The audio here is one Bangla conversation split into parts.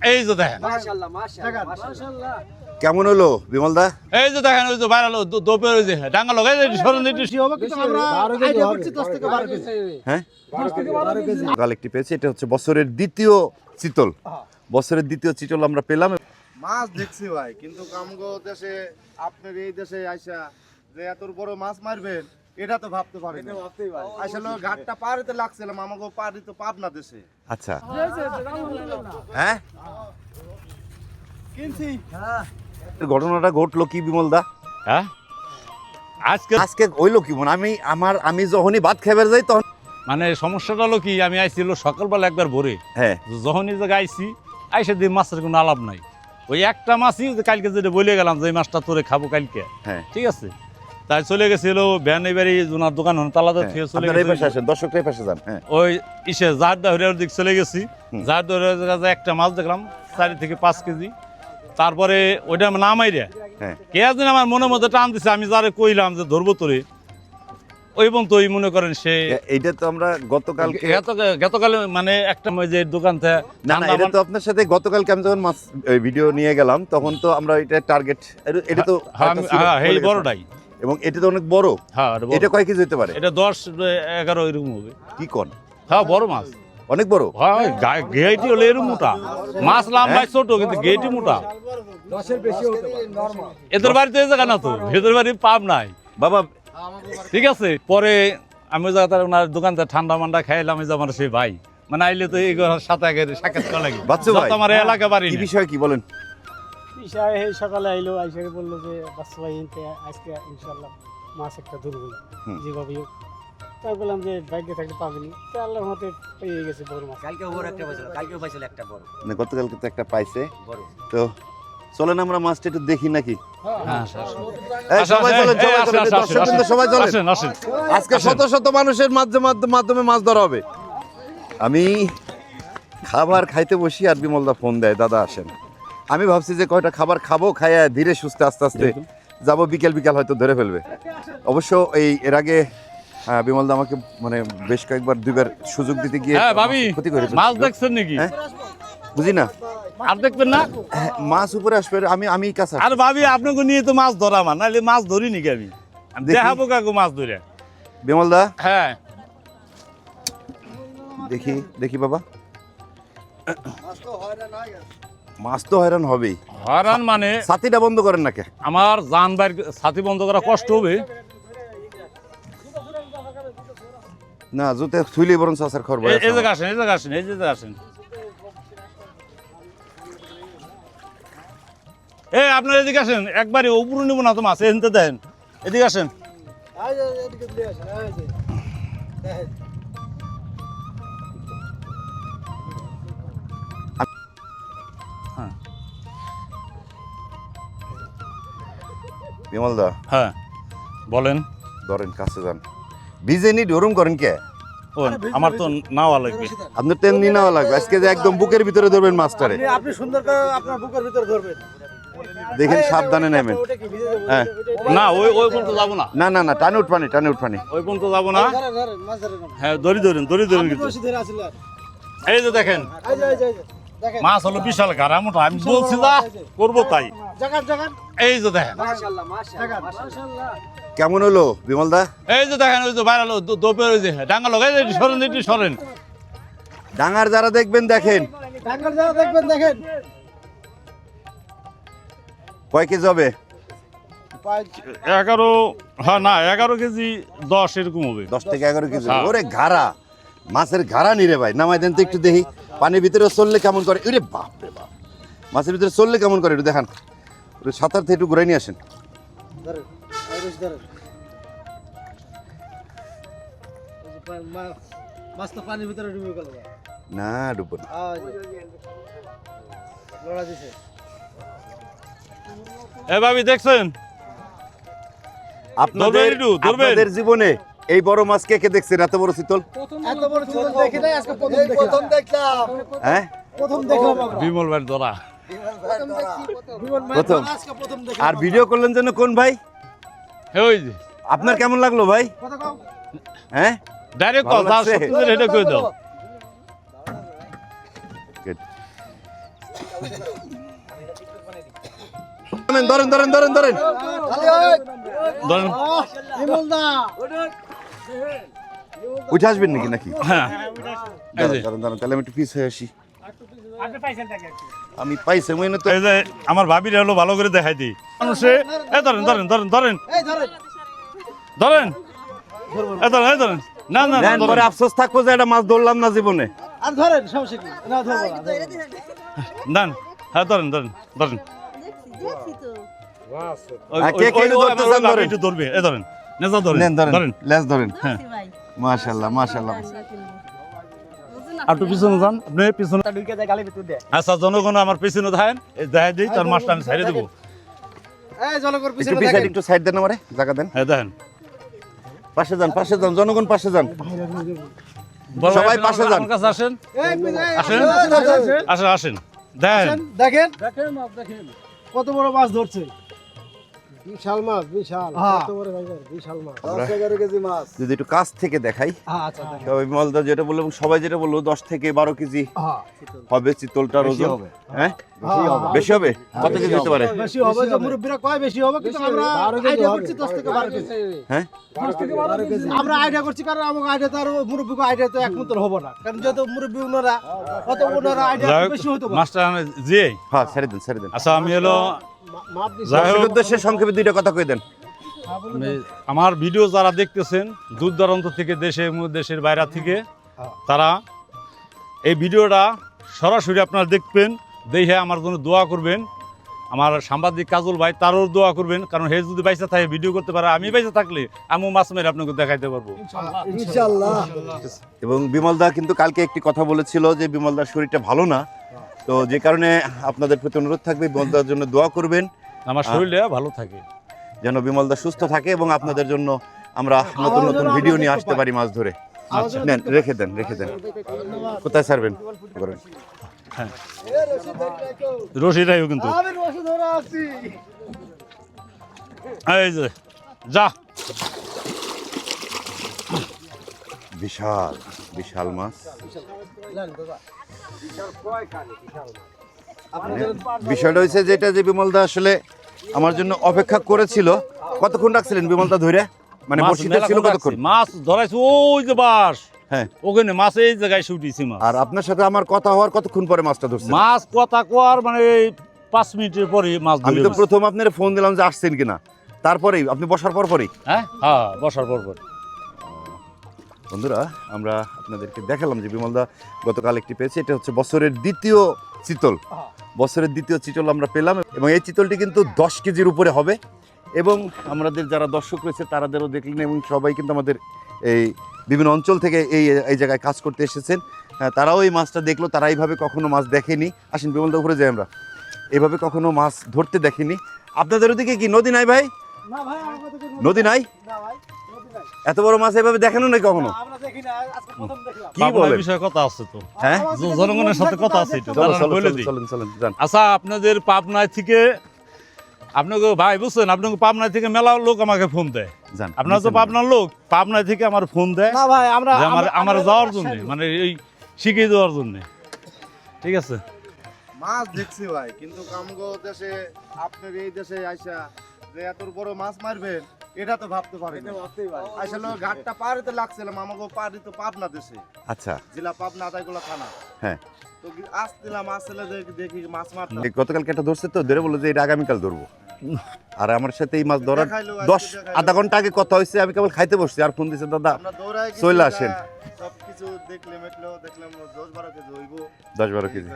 এই যে দেখেন কেমন হলো বিমল দা? এই যে দেখেন ওই যে বাইরে দোপের ওই যে ডাঙ্গা লগাই সরেন একটু। হ্যাঁ কাল একটি পেয়েছি, এটা হচ্ছে বছরের দ্বিতীয় চিতল। বছরের দ্বিতীয় চিতল আমরা পেলাম। মাছ দেখছি ভাই, কিন্তু কামগো দেশে আপনার এই দেশে আইসা যে এত বড় মাছ মারবেন এটা তো ভাবতে পারেন। আসলে ঘাটটা পারিতে লাগছিলাম, আমাকে পারি তো পাবনা দেশে। আচ্ছা হ্যাঁ কিনছি ঘটনাটা ঘটলো কি বিমল দা? হ্যাঁ আজকে আজকে হইলো কি মনে আমি যখনই ভাত খাইবার যাই তখন মানে সমস্যাটা হলো কি, আমি আইছিল সকালবেলা একবার ভোরে, হ্যাঁ যখনই জায়গায় আইসি আইসে দিয়ে মাছের কোনো আলাপ নাই। ওই একটা মাছই কালকে যেটা বলে গেলাম যে এই মাছটা তোরে খাবো কালকে, হ্যাঁ ঠিক আছে, তাই চলে গেছিল ভ্যান এবারে ওনার দোকান তালাতে থেকে চলে আপনারা এই পাশে গেছে আসেন, দর্শকরা এই পাশে যান। হ্যাঁ ওই ইসে জাহার দাহরিয়ার দিক চলে গেছি। জাহার দাহরিয়ার একটা মাছ দেখলাম 4 থেকে 5 কেজি। তারপরে ওইটা নামাই রে হ্যাঁ কে একদিন আমার মনের মধ্যে টান দিছে, আমি যারে কইলাম যে ধরবো তোরে, ওই এবং তো ওই মনে করেন সে এইটা তো আমরা গতকালকে গতকালে মানে একটা ওই যে দোকান থেকে না না এটা তো আপনার সাথে গতকালকে আমি যখন মাছ ভিডিও নিয়ে গেলাম তখন তো আমরা এটা টার্গেট, এটা তো একটা ছিল, হ্যাঁ এই বলে গেছে। বড়টাই, এবং এটা তো অনেক বড়। হ্যাঁ এটা কয় কেজি হতে পারে? এটা 10-11 এরকম হবে। কি কোন? হ্যাঁ বড় মাছ, অনেক বড়। হ্যাঁ গেটি হলে এরকম মোটা মাছ, লম্বায় ছোট কিন্তু গেটি মোটা। এদের বাড়িতে এই জায়গা না তো, এদের বাড়ি পাব নাই বাবা ঠিক আছে। পরে আমি ওই জায়গাতে ওনার দোকানতে ঠান্ডা মান্ডা খাইলাম, এই যে আমার সেই ভাই মানে আইলে তো এই সাথে আগে সাক্ষাৎ করা লাগে। বাচ্চু ভাই আমার এলাকা বাড়ি কি বিষয় কি বলেন? বিষয় এই সকালে আইলো, আইসা বললো যে বাচ্চা ভাই আজকে ইনশাল্লাহ মাছ একটা ধরবো যেভাবে হোক। তাই বললাম যে ভাগ্যে থাকলে পাবেনি, তো আল্লাহর মতে পেয়ে গেছে বড় মাছ। কালকে বড় একটা পাইছিল, কালকেও পাইছিল একটা বড় মানে গতকালকে তো একটা পাইছে। বড়। তো চলেন আমরা মাছটা একটু দেখি নাকি? হ্যাঁ এই সবাই চলেন, সবাই চলেন, দর্শকবৃন্দ সবাই চলেন। আসেন আসেন। আজকে শত শত মানুষের মাধ্যমে মাছ ধরা হবে। আমি খাবার খাইতে বসি আর বিমলদা ফোন দেয়, দাদা আসেন। আমি ভাবছি যে কয়টা খাবার খাবো, খাইয়া ধীরে সুস্থে আস্তে আস্তে যাবো, বিকেল হয়তো ধরে ফেলবে। অবশ্য এর আগে বিমলদা আমাকে মানে বেশ কয়েকবার 2বার সুযোগ দিতে গিয়ে হ্যাঁ ভাবি ক্ষতি করে ফেলছিল। মাছ দেখছেন নাকি? হ্যাঁ বুঝি না, আর দেখবেন না? মাছ উপরে আসবে, আমি কাছে আর ভাবি আপনাকে নিয়ে তো মাছ ধরা মান, নাহলে মাছ ধরি নাকি আমি দেখি। দেখাবো কাকু মাছ ধরে। বিমলদা হ্যাঁ দেখি বাবা, মাছ তো হয়রান হবেই। হরান মানে ছাতিটা বন্ধ করেন না কে? আমার জান বাইর ছাতি বন্ধ করা কষ্ট হবে। না জুতে থুইলে বরং চাচার খবর। এই জায়গা আসেন, এই জায়গা আসেন, এই জায়গা আসেন। এই আপনার এদিকে আসেন, একবারে উপরে নিব না তো মাছ, এনতে দেন, এদিকে আসেন। বিমলদা হ্যাঁ বলেন। ধরেন কাছে যান, বিজেনি ডরুম করেন কে? ও আমার তো নাওয়া লাগবে। আপনার তেমনি নেওয়া লাগবে আজকে, যে একদম বুকের ভিতরে ধরবেন মাছটারে। আপনি সুন্দর করে আপনার বুকের ভিতর ধরবেন, দেখেন সাবধানে নেবেন। হ্যাঁ না ওই পর্যন্ত যাবো না, না না না, টানে উঠপানি। ওই পর্যন্ত যাবো না। হ্যাঁ দড়ি ধরেন কিন্তু। এই যে দেখেন মাছ হলো বিশাল গাড়া মোটা, আমি বলছি যা করবো তাই। এই যে দেখেন, মাশাআল্লাহ মাশাআল্লাহ। কেমন হলো বিমলদা? এই যে দেখেন ওই যে বাইরে দোপের ওই যে ডাঙ্গা লগাই সরেন। ডাঙার যারা দেখবেন দেখেন কয় কেজি হবে? 11, হ্যাঁ না 11 কেজি 10 এরকম হবে। 10 থেকে 11 কেজি। হ্যাঁ। ওরে ঘাড়া, মাছের ঘাড়া নিরে ভাই, নামাই দেন তো একটু দেখি। পানির ভিতরে চললে কেমন করে? ওরে বাপ রে বাপ, মাছের ভিতরে চললে কেমন করে একটু দেখান। ওরে সাঁতার থেকে একটু ঘুরাই নিয়ে আসেন। মাছ তো পানির ভিতরে ডুবে গেল না ডুবো না। এ ভাবি দেখছেন আপনাদের জীবনে এই বড় মাছ কে কে দেখছেন? এত বড় চিতল এত বড় চিতল দেখি নাই, আজকে প্রথম দেখলাম। হ্যাঁ প্রথম দেখলাম বিমল ভাই ধরা প্রথম। আর ভিডিও করলেন যেন কোন ভাই? ওই যে আপনার কেমন লাগলো ভাই? হ্যাঁ ডাইরেক্ট ভালো কথা লাগছে? সত্যি এটা কই দাও। ধরেন ধরেন ধরেন ধরেন ধরেন। উঠে আসবেন নাকি হ্যাঁ এই যে দাঁড়ান দাঁড়ান তাহলে আমি একটু পিস হয়ে আসি আপনি পাইছেন টাকা আমি পাইছি মনে তো এই যে আমার ভাবির হলো ভালো করে দেখাই দিই মানুষে এই ধরেন ধরেন ধরেন ধরেন ধরেন এই ধরেন এই ধরেন না না না, দেন, পরে ধরেন। আফসোস থাকবো যে একটা মাছ ধরলাম না জীবনে আর ধরেন সমস্যা কি না ধরবো না দেন হ্যাঁ ধরেন ধরেন ধরেন দেখছি তো ওই- কে কে ওই- ওই- ধরতে ওই চান ভাবি ধরেন। একটু ধরবে এই ধরেন নেজা ধরেন নেন ধরেন ধরেন লেজ ধরেন দেখছি ভাই মাশাআল্লাহ মাশাআল্লাহ আর একটু পিছনে যান আপনি পিছনে আচ্ছা জনগণ আমার পিছনে দেখেন এই দেখাই দিই তার মাছটা আমি ছাইড়ে দেবো এই জলকর একটু পিছনে পিছাইড দেখেন একটু সাইড দেন আমারে জায়গা দেন হ্যাঁ দেখেন পাশে যান জনগণ পাশে যান বড় সবাই ভাই, পাশে যান। আমার কাছে আসেন এই আসেন আসেন আসেন দেখেন দেখেন কত বড় মাছ ধরছে বিশাল মাছ বিশাল কত বড় ভাই বিশাল মাছ 11 কেজি মাছ যদি একটু কাছ থেকে দেখাই আচ্ছা দেখেন সবাই বিমলদা যেটা বললো এবং সবাই যেটা বললো 10 থেকে 12 কেজি হবে চিতলটার ওজন হ্যাঁ বেশি হবে কত কেজি হতে পারে বেশি হবে তো মুরব্বিরা কয় বেশি হবে কিন্তু আমরা আইডিয়া করছি 10 থেকে 12 কেজি হ্যাঁ 10 থেকে 12 কেজি আমরা আইডিয়া করছি কারণ আমাদের আইডিয়া তো আর মুরব্বিকে আইডিয়া তো এক মতন হবে না কারণ যেহেতু মুরব্বি ওনারা কত ওনারা আইডিয়া যাই হোক, বেশি হতে পারে মাছটা আমি যে হ্যাঁ ছেড়ে দেন আচ্ছা আমি হলো মাপ দিছি যাই হোক, দর্শকের উদ্দেশ্যে সংক্ষেপে দুইটা কথা কই দেন আমার ভিডিও যারা দেখতেছেন দূর দূরান্ত থেকে দেশে এবং দেশের বাইরে থেকে তারা এই ভিডিওটা সরাসরি আপনারা দেখবেন দেখে আমার জন্য দোয়া করবেন আমার সাংবাদিক কাজল ভাই তারও দোয়া করবেন কারণ হে যদি বাইসা থাকে ভিডিও করতে পারে আমি বাইসা থাকলে আমি মাছ মেরে আপনাকে দেখাইতে পারবো ইনশাআল্লাহ এবং বিমলদা কিন্তু কালকে একটি কথা বলেছিল যে বিমলদার শরীরটা ভালো না তো যে কারণে আপনাদের প্রতি অনুরোধ থাকবে বিমলদার জন্য দোয়া করবেন আমার শরীরে ভালো থাকে যেন বিমলদা সুস্থ থাকে এবং আপনাদের জন্য আমরা নতুন নতুন ভিডিও নিয়ে আসতে পারি মাছ ধরে নেন রেখে দেন কোথায় ছাড়বেন করেন। রশিটাইও কিন্তু আমি রসে ধরে আছি এই যে যা বিশাল বিশাল মাছ বিষয়টা হয়েছে যেটা যে বিমলদা আসলে আমার জন্য অপেক্ষা করেছিল কতক্ষণ রাখছিলেন বিমলদা ধরে মানে মাছ বসিতে মেলা ছিল করে কতক্ষণ রাখছি। মাছ ধরাইছে ওই যে বাস হ্যাঁ ওখানে মাছ এই জায়গায় শুটিছি মাছ আর আপনার সাথে আমার কথা হওয়ার কতক্ষণ পরে মাছটা ধরছেন মাছ কথা কোয়ার মানে এই 5 মিনিটের পরে মাছ আমি ধরে তো প্রথম আপনার ফোন দিলাম যে আসছেন কিনা তারপরেই আপনি বসার পরেই হ্যাঁ হ্যাঁ বসার পর বন্ধুরা আমরা আপনাদেরকে দেখালাম যে বিমলদা গতকাল একটি পেয়েছে এটা হচ্ছে বছরের দ্বিতীয় চিতল আমরা পেলাম এবং এই চিতলটি কিন্তু 10 কেজির উপরে হবে এবং আমাদের যারা দর্শক রয়েছে তারাদেরও দেখলেন এবং সবাই কিন্তু আমাদের এই বিভিন্ন অঞ্চল থেকে এই জায়গায় কাজ করতে এসেছেন তারাও এই মাছটা দেখলো তারা এইভাবে কখনো মাছ দেখেনি আসেন বিমলদা উপরে যাই আমরা এভাবে কখনো মাছ ধরতে দেখেনি আপনাদের ওদিকে কি নদী নাই ভাই না ভাই আমাদের তো নদী নাই না ভাই নদী নাই এত বড় মাছ এভাবে দেখানো নাই কখনো আমরা দেখি না আজকে প্রথম দেখলাম কি বলেন বিষয়ে কথা আছে তো হ্যাঁ জনগণের সাথে কথা আছে একটু চলো দাঁড়ান, চলো বলে দিই। চলেন যান আচ্ছা আপনাদের পাবনায় থেকে আপনাকে ভাই বুঝছেন আপনাকে পাবনায় থেকে মেলা লোক আমাকে ফোন দেয় যান আপনার তো পাবনার লোক পাবনায় থেকে আমার ফোন দেয় না ভাই আমরা যে আমার যাওয়ার জন্য মানে এই শিখিয়ে দেওয়ার জন্য ঠিক আছে মাছ দেখছি ভাই কিন্তু কামগো দেশে আপনার এই দেশে আইসা যে এত বড় মাছ মারবেন এটা তো ভাবতে পারি না আসলে ঘাটটা পারিতে লাগছিলাম আমাকে পারি তো পাবনা দেশে আচ্ছা জেলা পাবনা আদায়গুলো থানা হ্যাঁ তো আসছিলাম আসলে দেখি মাছ মারতাম এই গতকালকে একটা ধরছে তো ধরে বললো যে এটা আগামীকাল ধরবো আর আমার সাথে এই মাছ ধরার দেখাইলো, 10 আধা ঘন্টা আগে কথা হয়েছে আমি কেবল খাইতে বসছি আর ফোন দিছে দাদা আমরা দৌড়াই গেছি, চলে আসেন। সবকিছু দেখলে দেখলাম 10-12 কেজি হইব 10-12 কেজি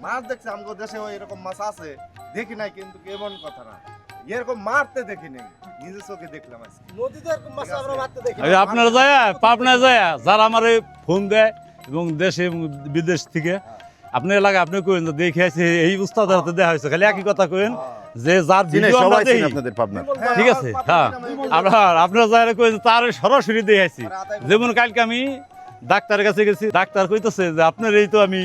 মাছ দেখছি আমাদের দেশে এরকম মাছ আছে দেখি নাই কিন্তু কেমন কথা না এরকম মারতে দেখি নাই নিজের চোখে দেখলাম আজকে নদীতে এরকম মাছ আমরা মারতে দেখি এই আপনারা যায় পাবনায় যায় যারা আমার ফোন দেয় এবং দেশে এবং বিদেশ থেকে আপনার এলাকায় আপনি কইন দেখে আছে এই উস্তাদের হাতে দেওয়া হয়েছে খালি একই কথা কইন যে যার চিনে ভিডিও আমরা সবাই চিনে দেখি আপনাদের পাবনা ঠিক আছে হ্যাঁ আপনারা যায় কইন তার সরাসরি দেখাইছি যেমন কালকে আমি ডাক্তারের কাছে গেছি ডাক্তার কইতেছে যে আপনার এই তো আমি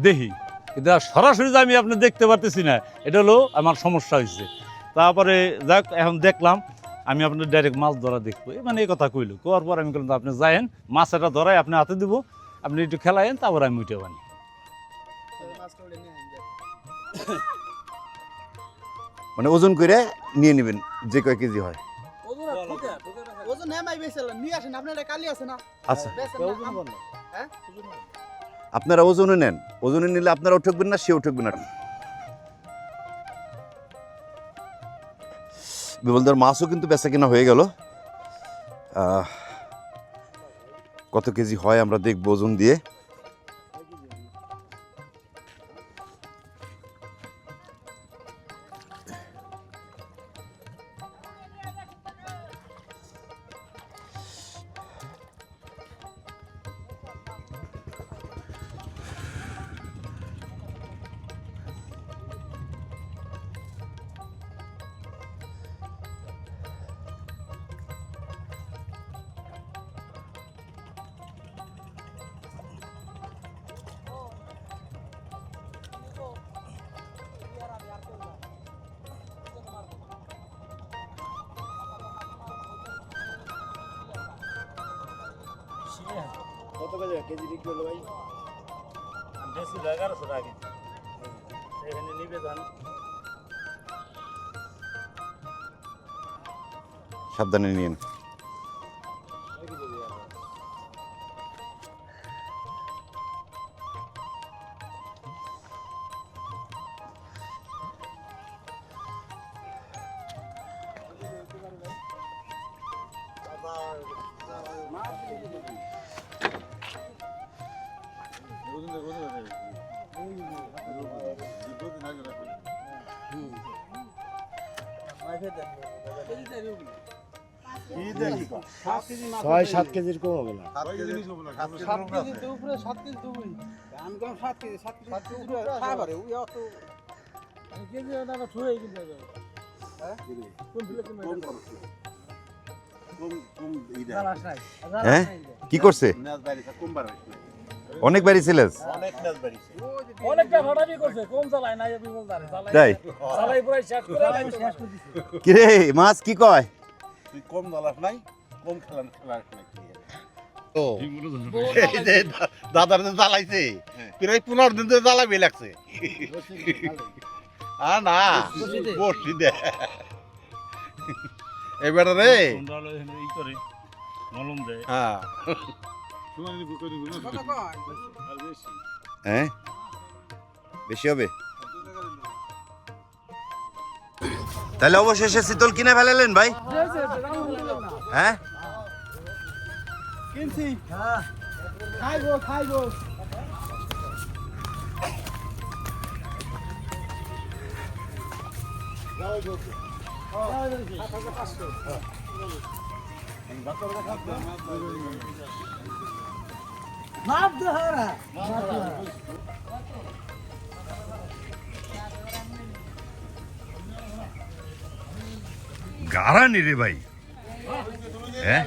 দেখি কিন্তু আর সরাসরি যে আমি আপনি দেখতে পারতেছি না এটা হলো আমার সমস্যা হয়েছে তারপরে যাক এখন দেখলাম আমি আপনার ডাইরেক্ট মাছ ধরা দেখবো মানে এই কথা কইলো কোয়ার পর আমি বললাম আপনি যায়েন মাছ এটা ধরাই আপনি হাতে দিব আপনি একটু খেলায়েন তারপর আমি উঠে বানি মানে ওজন করে নিয়ে নেবেন যে কয় কেজি হয়। ওজন নেমাই বেচেলেন নিয়ে আসেন আপনার কালি আছে না আচ্ছা হ্যাঁ আপনারা ওজনে নেন, ওজনে নিলে আপনারাও ঠকবেন না, সেও ঠকবে না। বিমলদার মাছও কিন্তু বেচা কিনা হয়ে গেল। কত কেজি হয় আমরা দেখবো ওজন দিয়ে। কত কেজি বিক্রি হলো ভাই? বেশি 1100 টাকা এখানে নিবে জান। সাবধানে নিন। ছয় সাত কেজির কম হবে না। হ্যাঁ কি করছে? অনেক বাড়ি ছিলেন তাই? কিরে মাছ কি কয়? তুই কম দালাস নাই, কম খেলান খেলাস নাই। দাদার দিন জ্বালাইছে প্রায় 15 দিন ধরে জ্বালাবে লাগছে। আর না বসি দে এবারে রে ই করে মলম দেয়। হ্যাঁ হ্যাঁ বেশি হবে। তাহলে অবশেষে শীতল কিনে ফেলালেন ভাই? হ্যাঁ কিনছি খাইবো খাইবো মাপ দে হারা গাড়া নি রে ভাই। হ্যাঁ